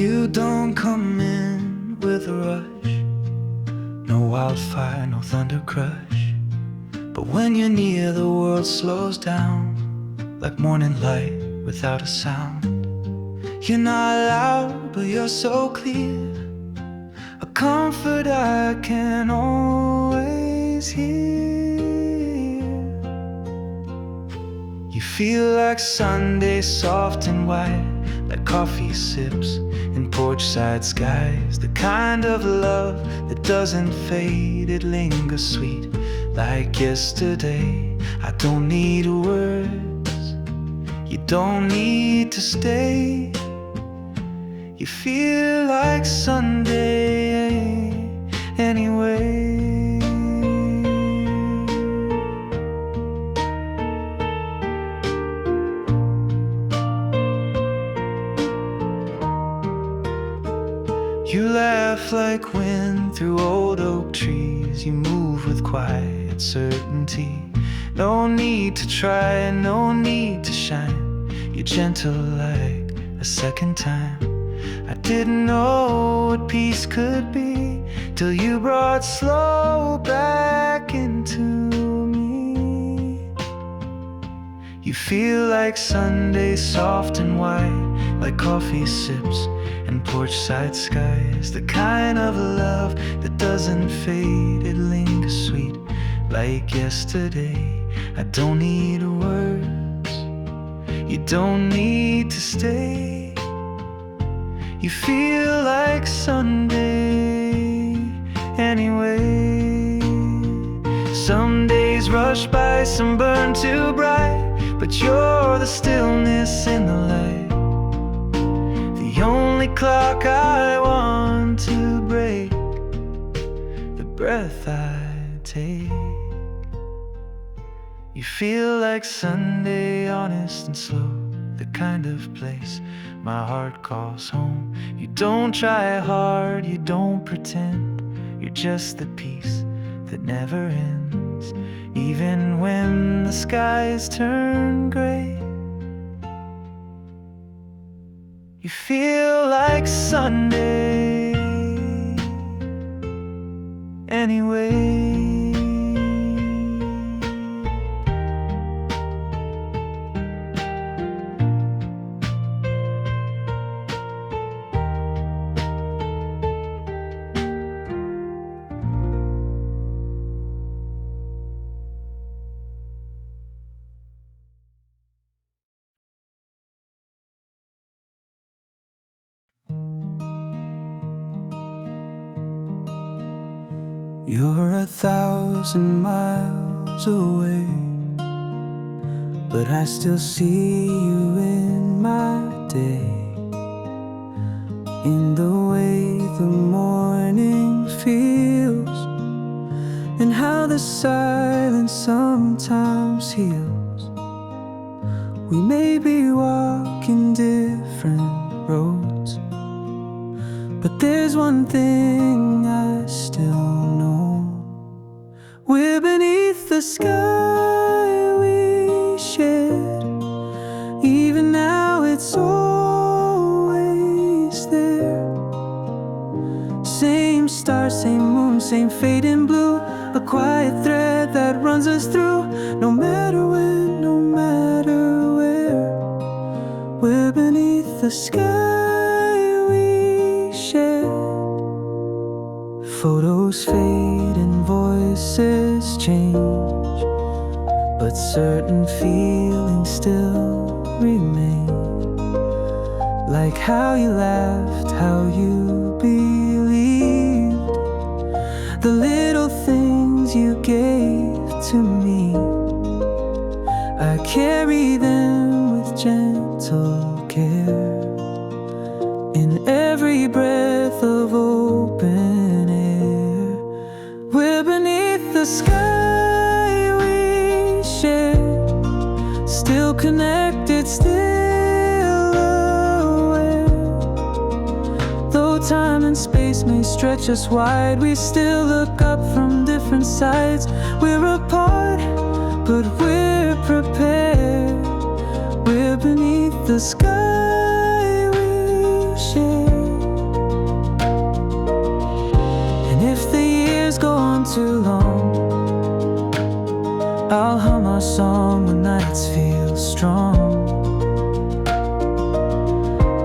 You don't come in with a rush, no wildfire, no thunder crush. But when you're near, the world slows down, like morning light without a sound. You're not loud, but you're so clear, a comfort I can always hear. You feel like Sunday, soft and white, like coffee sips in porch-side skies. The kind of love that doesn't fade, it lingers sweet, like yesterday. I don't need words, you don't need to stay. You feel like Sunday anyway. You laugh like wind through old oak trees. You move with quiet certainty. No need to try, no need to shine. You're gentle like a second time. I didn't know what peace could be till you brought slow back into me. You feel like Sunday, soft and white, like coffee sips and porch-side skies. The kind of love that doesn't fade, it lingers sweet, like yesterday. I don't need words, you don't need to stay. You feel like Sunday anyway. Some days rush by, some burn too bright, but you're the stillness in the light, the only clock I want to break, the breath I take. You feel like Sunday, honest and slow, the kind of place my heart calls home. You don't try hard, you don't pretend, you're just the peace that never ends, even when the skies turn gray. You feel like Sunday anyway. You're 1,000 miles away, but I still see you in my day, in the way the morning feels, and how the silence sometimes heals. We may be walking different roads, but there's one thing I still know. We're beneath the sky we shared. Even now it's always there. Same star, same moon, same fading blue, a quiet thread that runs us through, no matter when, no matter where. We're beneath the sky we shared. Photos fade and voices change, but certain feelings still remain, like how you laughed, how you believed, the little things you gave to me. I carry them with gentle care, in every breath of open air. We're beneath the sky we shared, still connected, still aware. Though time and space may stretch us wide, we still look up from different sides. We're apart, but we're prepared. We're beneath the sky we share. gone too long. I'll hum our song when nights feel strong.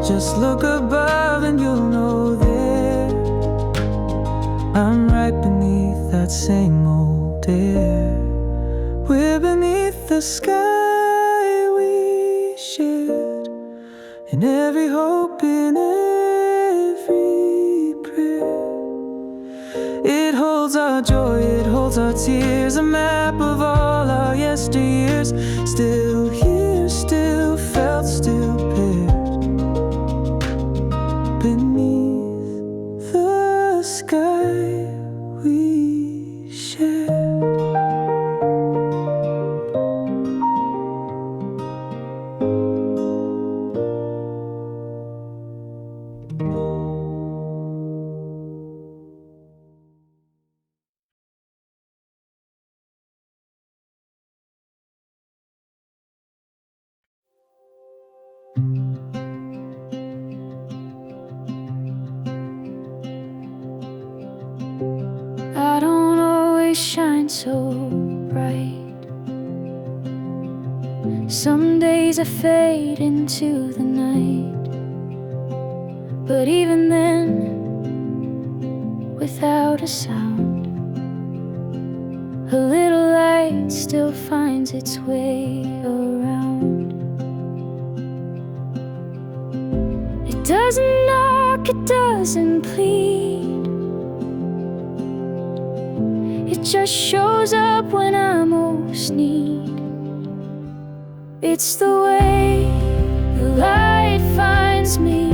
Just look above and you'll know there I'm right beneath that same old air. We're beneath the sky we shared, in every hope, in every prayer. It holds our joy, it holds our tears, a map of all our yesteryears. Still here, still felt, still paired, beneath the sky we shared. I don't always shine so bright. Some days I fade into the night, but even then, without a sound, a little light still finds its way around. It doesn't knock, it doesn't plead, it just shows up when I most need. It's the way the light finds me,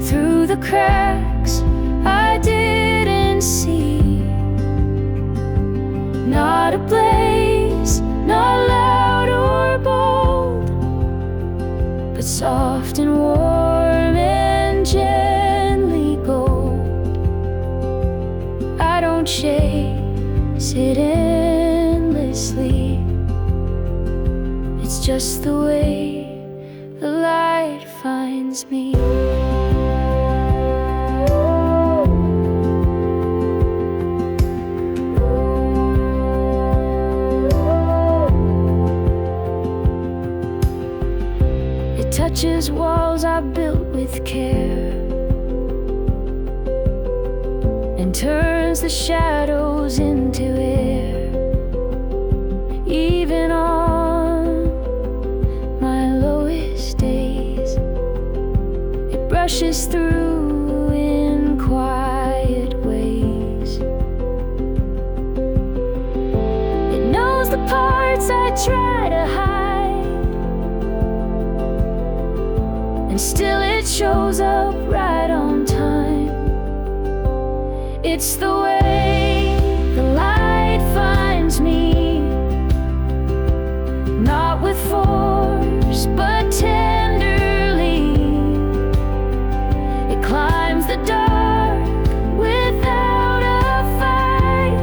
through the cracks I didn't see. Not a blaze, not loud or bold, but soft and warm and gently gold. I don't chase it endlessly, it's just the way the light finds me. It touches walls I built with care, and turns the shadows into air. Even on my lowest days, it brushes through in quiet ways. It knows the parts I try to hide, and still it shows up right on time. It's the way the light finds me, not with force but tenderly. It climbs the dark without a fight,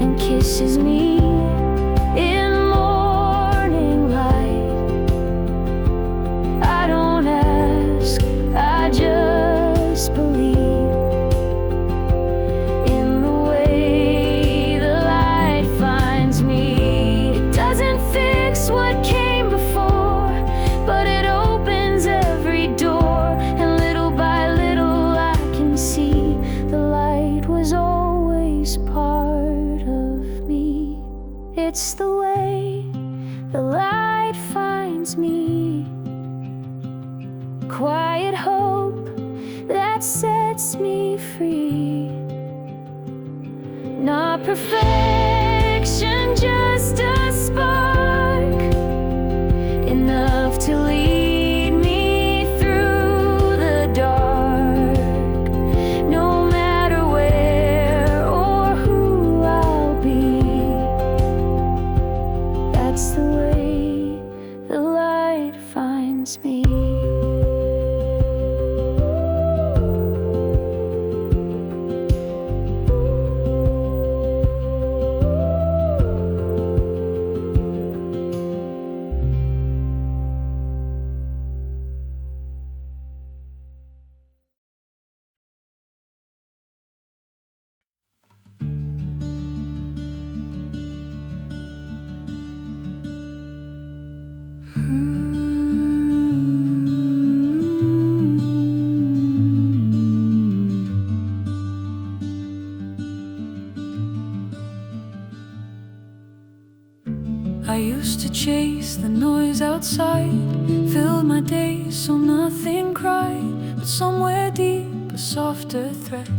and kisses me in morning light. I don't ask, I just believe in the way the light finds me. It doesn't fix what came before, but it opens every door, and little by little I can see the light was always part of me. It's the way the light finds me, quiet hope that sets me free. Not perfection, just a spark, enough to lead me through the dark. No matter where or who I'll be, that's the way the light finds me. I used to chase the noise outside, filled my days so nothing cried. But somewhere deep, a softer thread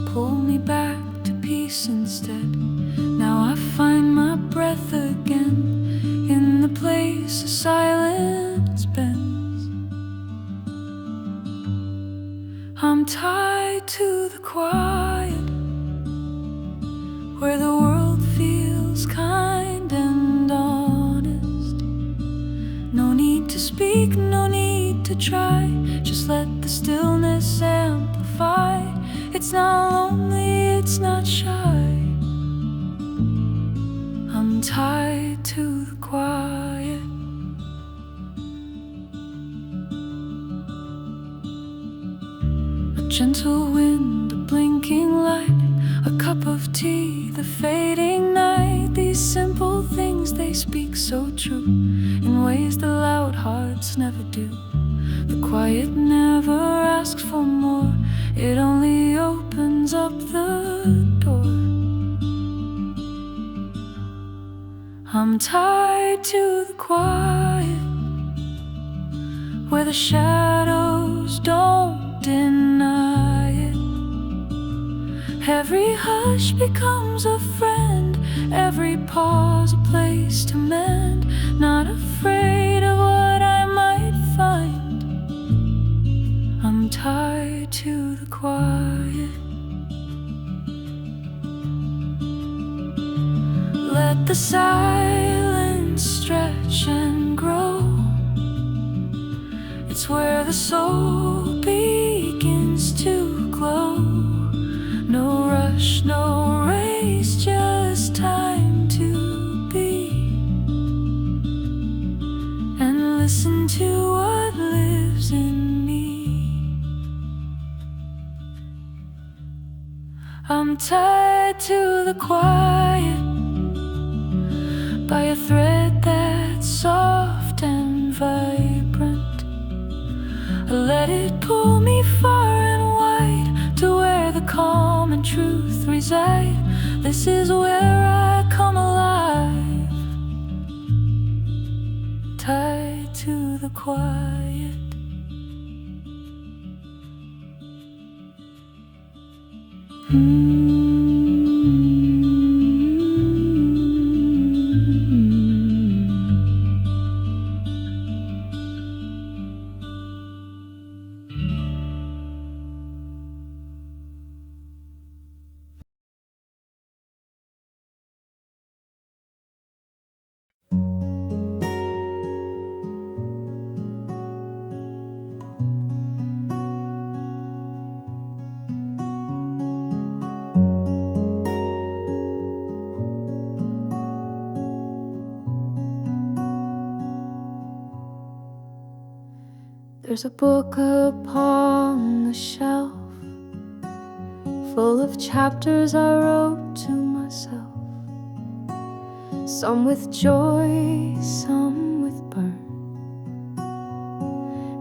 pulled me back to peace instead. Now I find my breath again in the place of silence bends. I'm tied to the quiet, where the world feels kind and honest. No need to speak, no need to try, just let the stillness amplify. It's not lonely, it's not shy. I'm tied to the quiet. A gentle wind, a blinking light, a cup of tea, the fading night. These simple things, they speak so true, in ways the loud hearts never do. The quiet never asks for more, it only opens up the door. I'm tied to the quiet, where the shadows don't deny it. Every hush becomes a friend, every pause a place to mend. Not afraid of what I might find, I'm tied to the quiet. Let the silence stretch and grow, it's where the soul begins to glow. No rush, no race, just time to be, and listen to what lives in me. I'm tied to the quiet by a thread that's soft and vibrant. I let it pull me far and wide, to where the calm and truth reside. This is where I come alive, tied to the quiet. There's a book upon the shelf, full of chapters I wrote to myself. Some with joy, some with burn,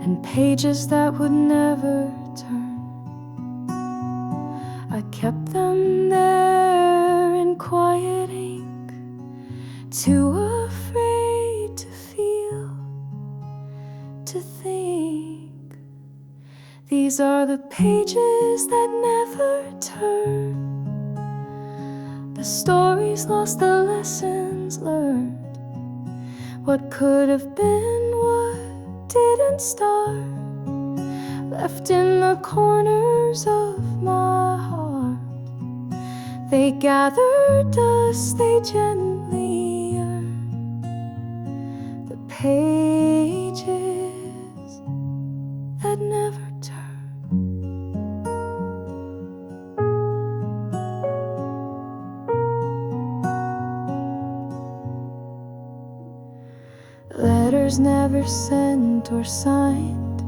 and pages that would never turn. I kept them there in quiet ink, too afraid to feel, to think. These are the pages that never turn, the stories lost, the lessons learned. What could have been, what didn't start, left in the corners of my heart. They gather dust, they gently earn the pages that never turn. Letters never sent or signed,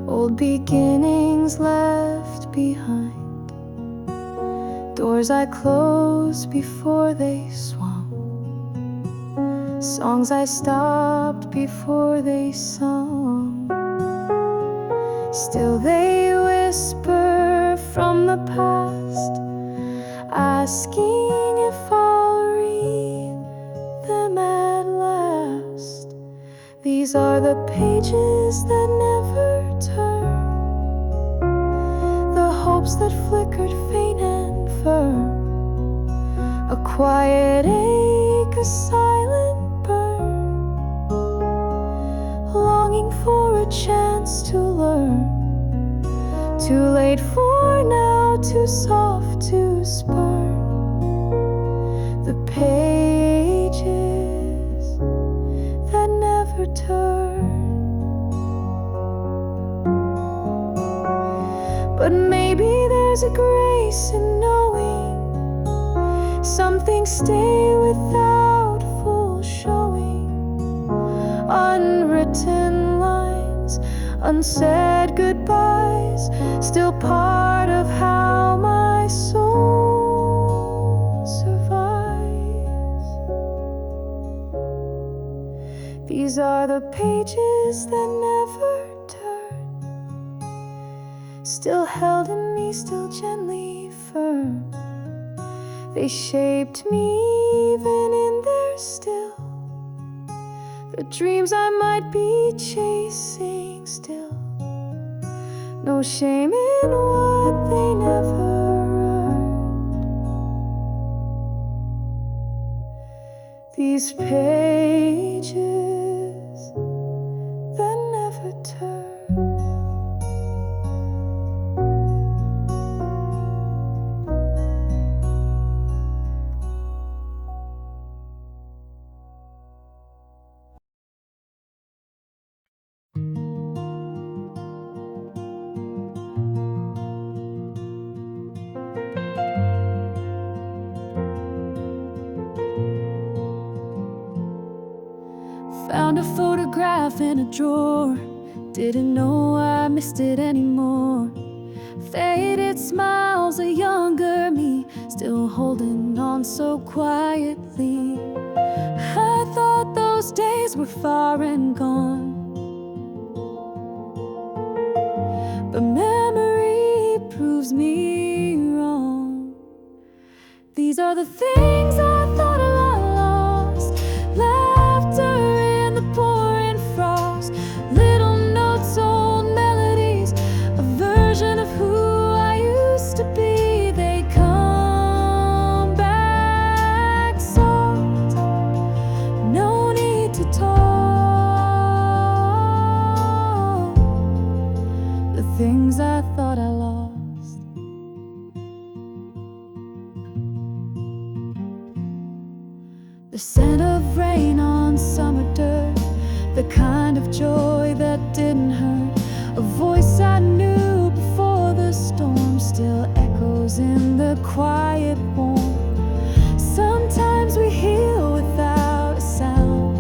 old beginnings left behind, doors I closed before they swung, songs I stopped before they sung. Still they whisper from the past, asking if I'll read them at last. These are the pages that never turn, the hopes that flickered faint and firm, a quiet ache, a silent burn, longing for a chance to learn. Too late for now, too soft to spurn the pages that never turn. But maybe there's a grace in knowing some things stay without full showing. Unwritten lines, unsaid goodbyes, still part of how my soul survives. These are the pages that never turn, still held in me, still gently firm. They shaped me even in their still, the dreams I might be chasing still. No shame in what they never earned. These pages that never turn. Found a photograph in a drawer, didn't know I missed it anymore. Faded smiles, a younger me, still holding on so quietly. I thought those days were far and gone, but memory proves me wrong. These are the things I thought I lost. Laughter in the pouring frost, little notes, old melodies, a version of who I used to be. They come back soft, no need to talk. The things I thought I lost. The scent of rain on summer dirt, the kind of joy that didn't hurt. A voice I knew before the storm still echoes in the quiet warmth. Sometimes we heal without a sound,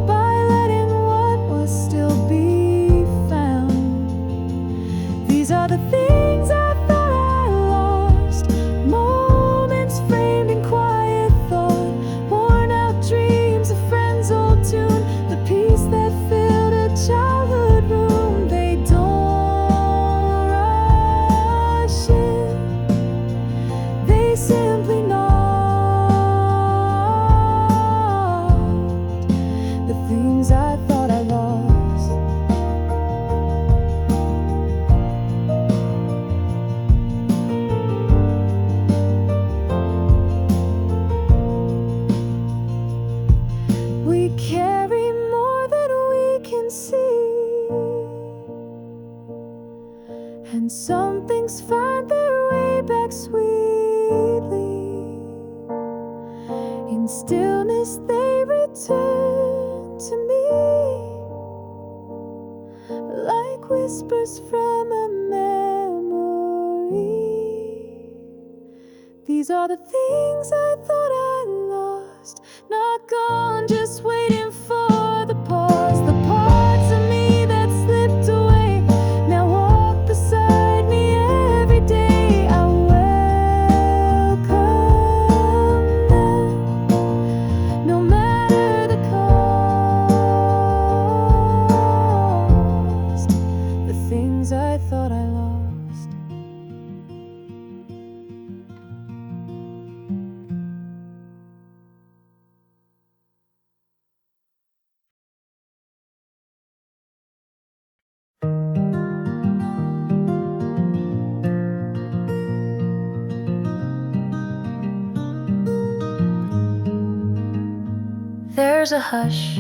by letting what was still be found. These are the things I thought I lost, moments framed in quiet thought, worn out dreams, a friend's old tune, the peace that filled a childhood room. They don't rush in, they simply knocked. The things I thought I lost. We carry more than we can see, and some things find their way back sweetly. In stillness they return to me, like whispers from a memory. These are the things I thought I lost, not gone, just waiting for the pause. The parts of me that slipped away now walk beside me every day. I welcome them. things I thought I lost. There's a hush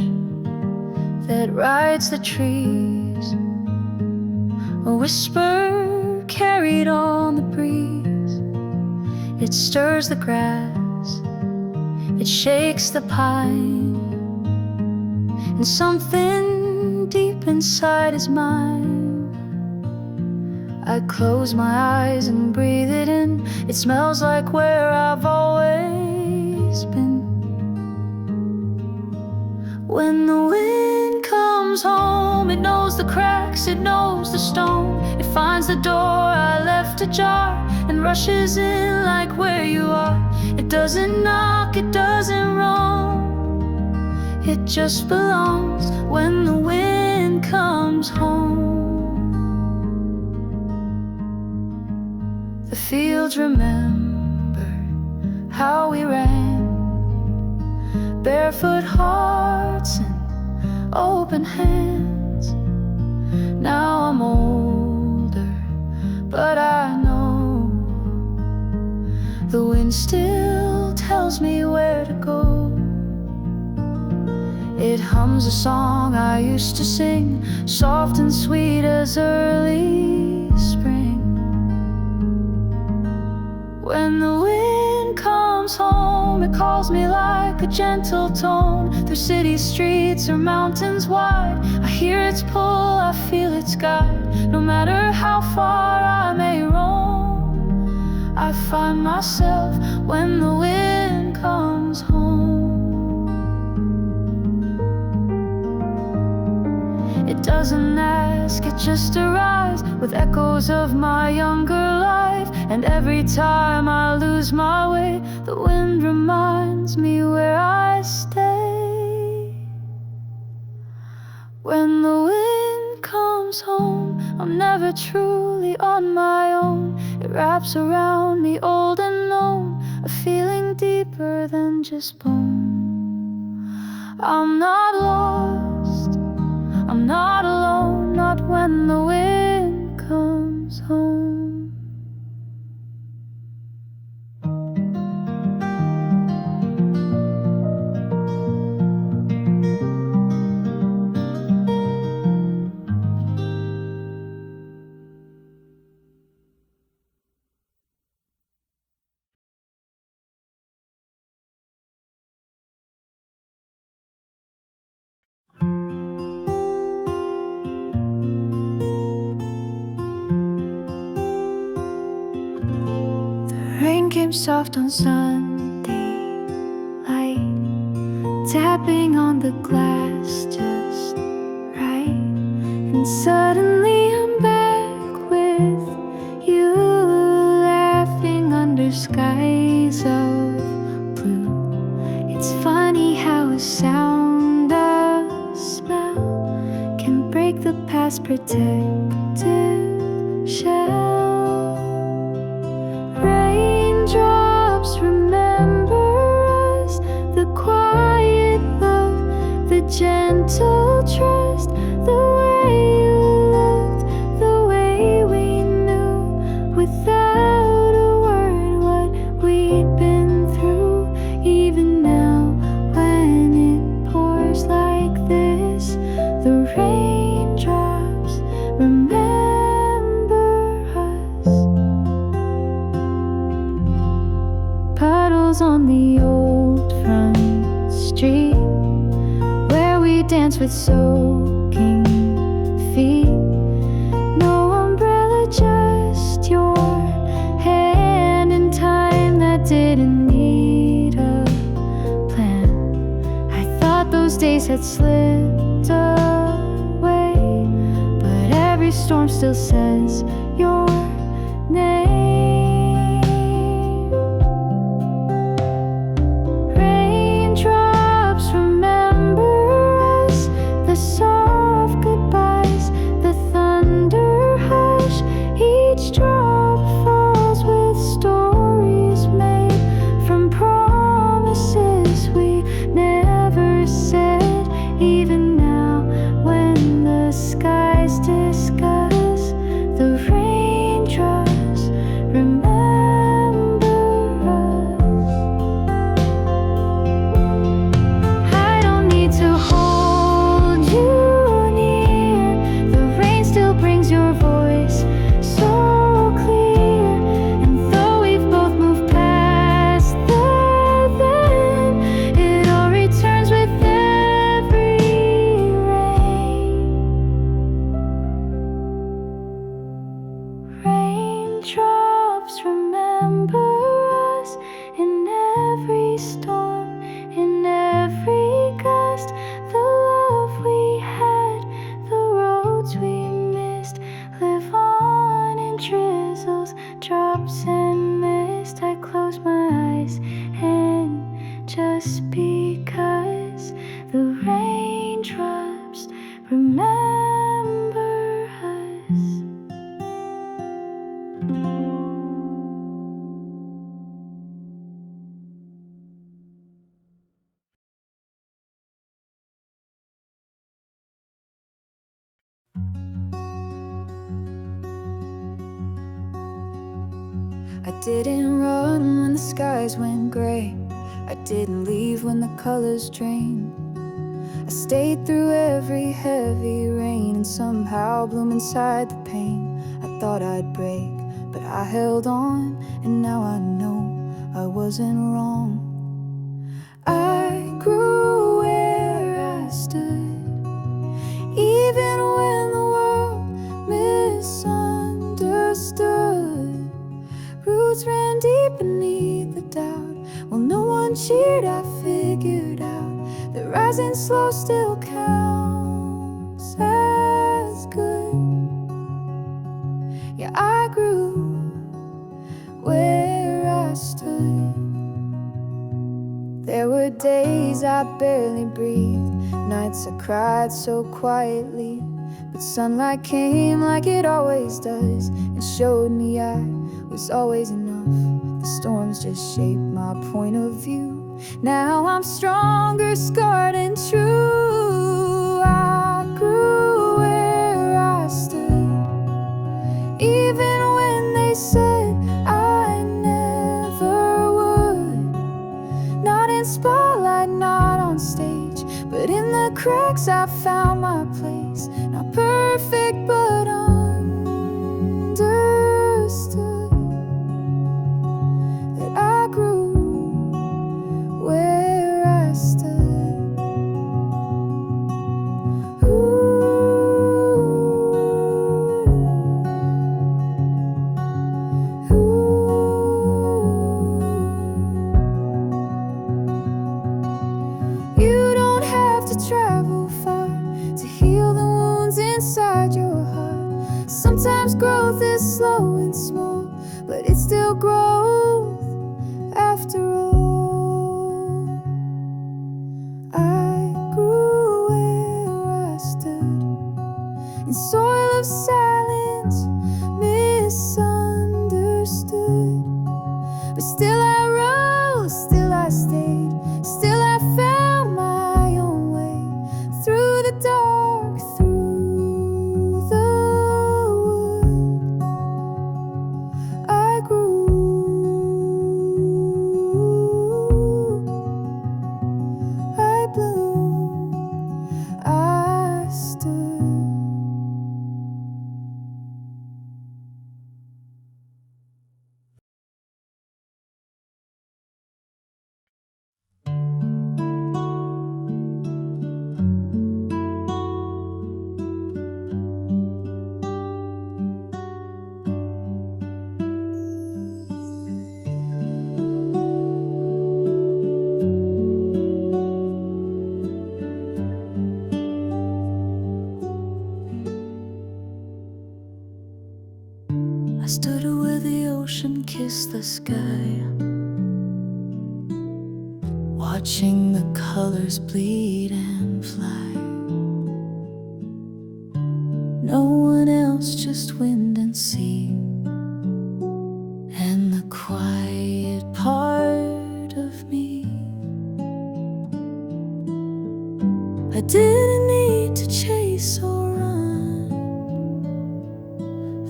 that rides the trees, a whisper carried on the breeze. It stirs the grass, it shakes the pine, and something deep inside is mine. I close my eyes and breathe it in. It smells like where I've always been. When the wind comes home, it knows the cracks, it knows the stone. It finds the door I left ajar and rushes in like where you are. It doesn't knock, it doesn't roam, it just belongs when the wind comes home. The fields remember how we ran, barefoot hearts and open hands. Now I'm older, but I know the wind still tells me where to go. It hums a song I used to sing, soft and sweet as early spring. When the wind comes home, it calls me like a gentle tone. Through city streets or mountains wide, I hear its pull, I feel its guide. No matter how far I may roam, I find myself when the wind comes home. It doesn't ask, it just arrives with echoes of my younger life. And every time I lose my way, the wind reminds me where I stay. When the wind comes home, I'm never truly on my own. It wraps around me old and known, a feeling deeper than just bone. I'm not lost, I'm not alone, not when the wind comes home. Rain came soft on Sunday light, tapping on the glass just right. And suddenly I'm back with you, laughing under skies of blue. It's funny how a sound, a smell can break the past protective shell. Raindrops remember us, the quiet love, the gentle trust, the way you looked, the way we knew without a word what we'd been through. Even now when it pours like this, the raindrops remember puddles on the old front street where we dance with soaking feet. No umbrella, just your hand in time that didn't need a plan. I thought those days had slipped away, but every storm still says your name. Soft goodbyes, the thunder Raindrops remember us in every storm, in every gust. The love we had, the roads we missed, live on in drizzles, drops and mist. I close my eyes and just because the raindrops remember us. I didn't run when the skies went gray. I didn't leave when the colors drained. I stayed through every heavy rain and somehow bloom inside the pain. I thought I'd break, but I held on, and now I know I wasn't wrong. I grew where I stood, even when the world misunderstood. Roots ran deep beneath the doubt. While no one cheered, I figured out that rising slow still counts as good. Yeah, I grew where I stood. There were days I barely breathed, nights I cried so quietly, but sunlight came like it always does and showed me I was always enough. The storms just shaped my point of view. Now I'm stronger, scarred and true. I grew where I stood, even when they said I never would. Not in spotlight, not on stage, but in the cracks I found my place. Not perfect, but understood that I grew where I stood. You don't have to travel far to heal the wounds inside your heart. Sometimes growth is slow and small, but it's still growth after all. I grew where I stood, in soil of silence, misunderstood. But still I rose, still I stayed, still I found my own way. Through the dark, through the wood, I grew. I bloomed, I stood. I stood where the ocean kissed the sky, watching the colors bleed and fly. No one else, just wind and sea, and the quiet part of me. I didn't need to chase or run.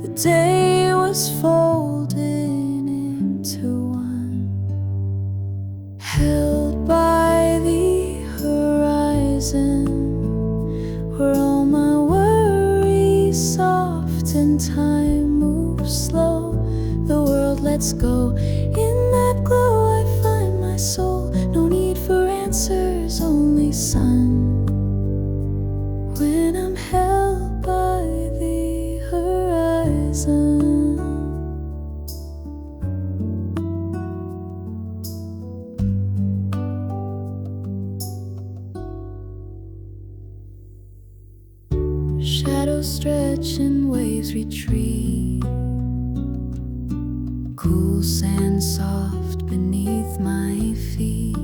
The day was folding into one, held by the horizon, where all my worries soft and time moves slow. The world lets go. In that glow I find my soul. No need for answers, only sun. When I'm held by the horizon, leaves retreat, cool sand soft beneath my feet.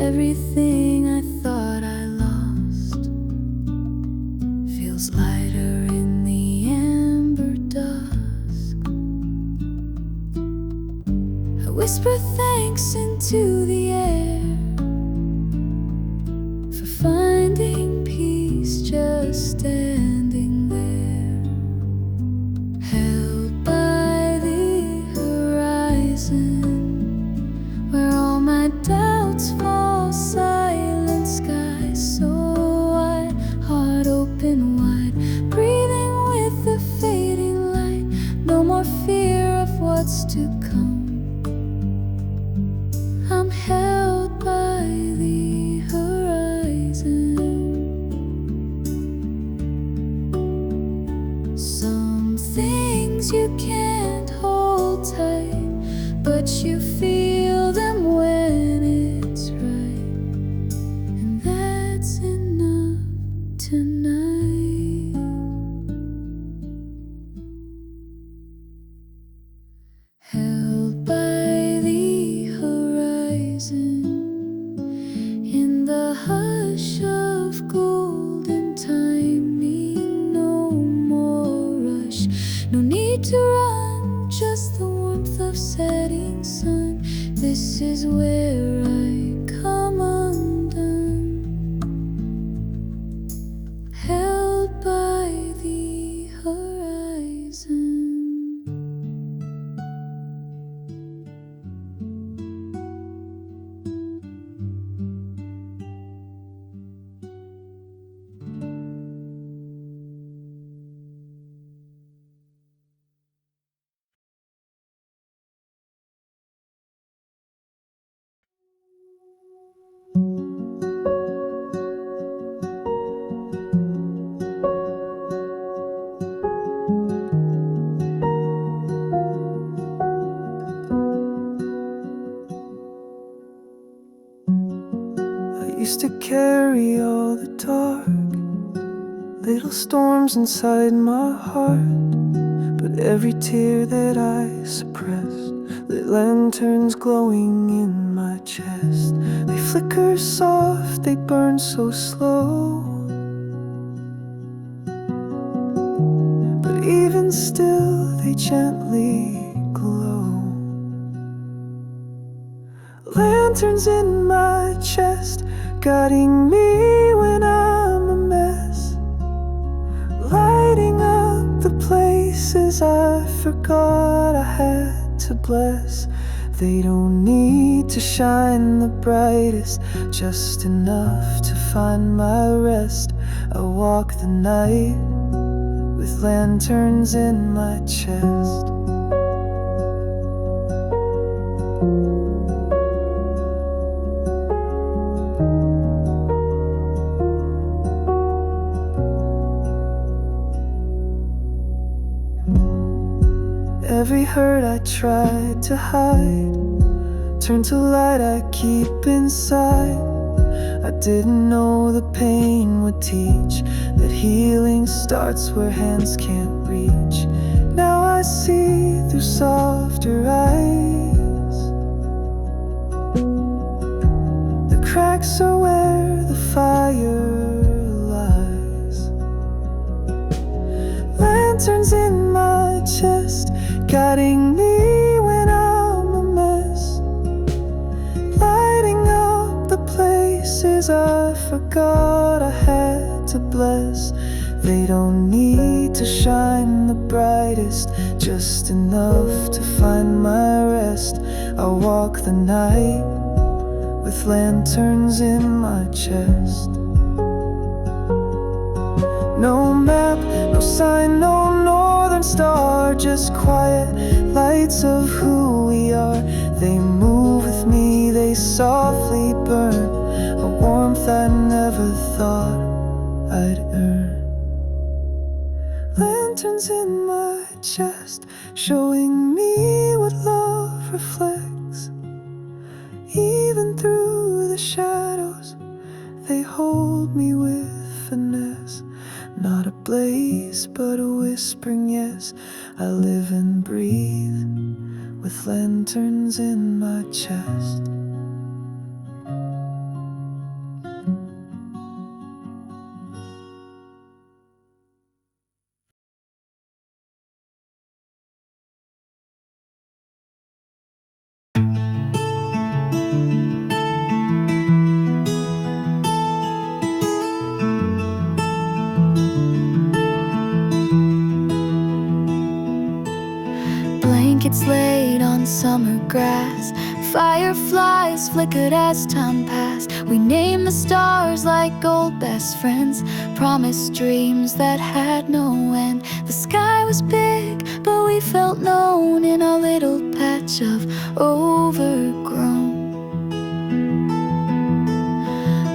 Everything I thought I lost feels lighter in the amber dusk. I whisper thanks into the air for finding peace just standing there, held by the horizon where all my doubts fall. Silent sky so wide, heart open wide, breathing with the fading light. No more fear of what's to come. I'm held by the horizon. Some things you can't hold tight, but you feel them when it's right, and that's enough tonight. Held by the horizon in the hush of golden timing. No more rush, no need to run, just the warmth of setting sun. This is where I come undone, held by the horizon. I used to carry all the dark, little storms inside my heart. But every tear that I suppressed lit lanterns glowing in my chest. They flicker soft, they burn so slow, but even still they gently glow. Lanterns in my chest, guiding me when I'm a mess, lighting up the places I forgot I had to bless. They don't need to shine the brightest, just enough to find my rest. I walk the night with lanterns in my chest. Every hurt I tried to hide turned to light I keep inside. I didn't know the pain would teach that healing starts where hands can't reach. Now I see through softer eyes. The cracks are where the fire lies. Lanterns in my chest, guiding me when I'm a mess, lighting up the places I forgot I had to bless. They don't need to shine the brightest, just enough to find my rest. I walk the night with lanterns in my chest. No map, no sign, no northern star, just quiet lights of who we are. They move with me, they softly burn, a warmth I never thought I'd earn. Lanterns in my chest, showing me what love reflects. Even through the shadows, they hold me with finesse. Not a blaze, but a whispering yes. I live and breathe with lanterns in my chest. Blankets laid on summer grass, fireflies flickered as time passed. We named the stars like old best friends, promised dreams that had no end. The sky was big, but we felt known in our little patch of overgrown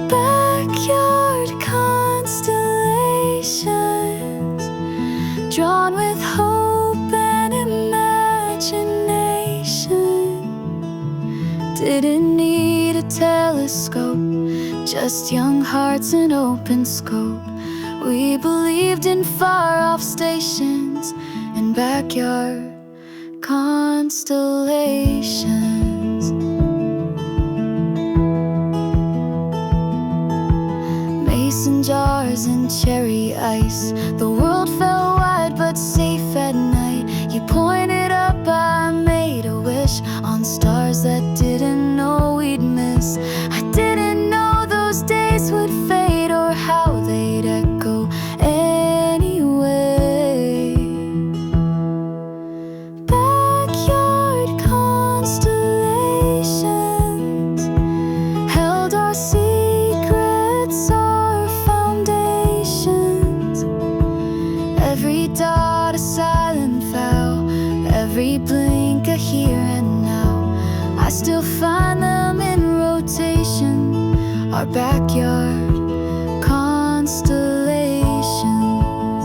backyard constellations, drawn with hope and imagination. Didn't need a telescope, just young hearts and open scope. We believed in far-off stations and backyard constellations. Mason jars and cherry ice, the world felt wide but safe at night. You pointed up, I made a wish on stars that didn't know we'd miss. I didn't know those days would fade or how they'd echo anyway. Backyard constellations held our secrets, our foundations. Every dot a silent vow, every blink a here and now. I still find them in rotation, our backyard constellations.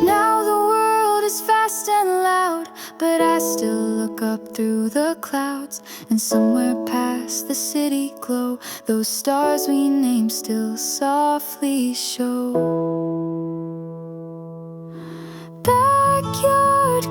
Now the world is fast and loud, but I still look up through the clouds, and somewhere past the city glow, those stars we named still softly show. Backyard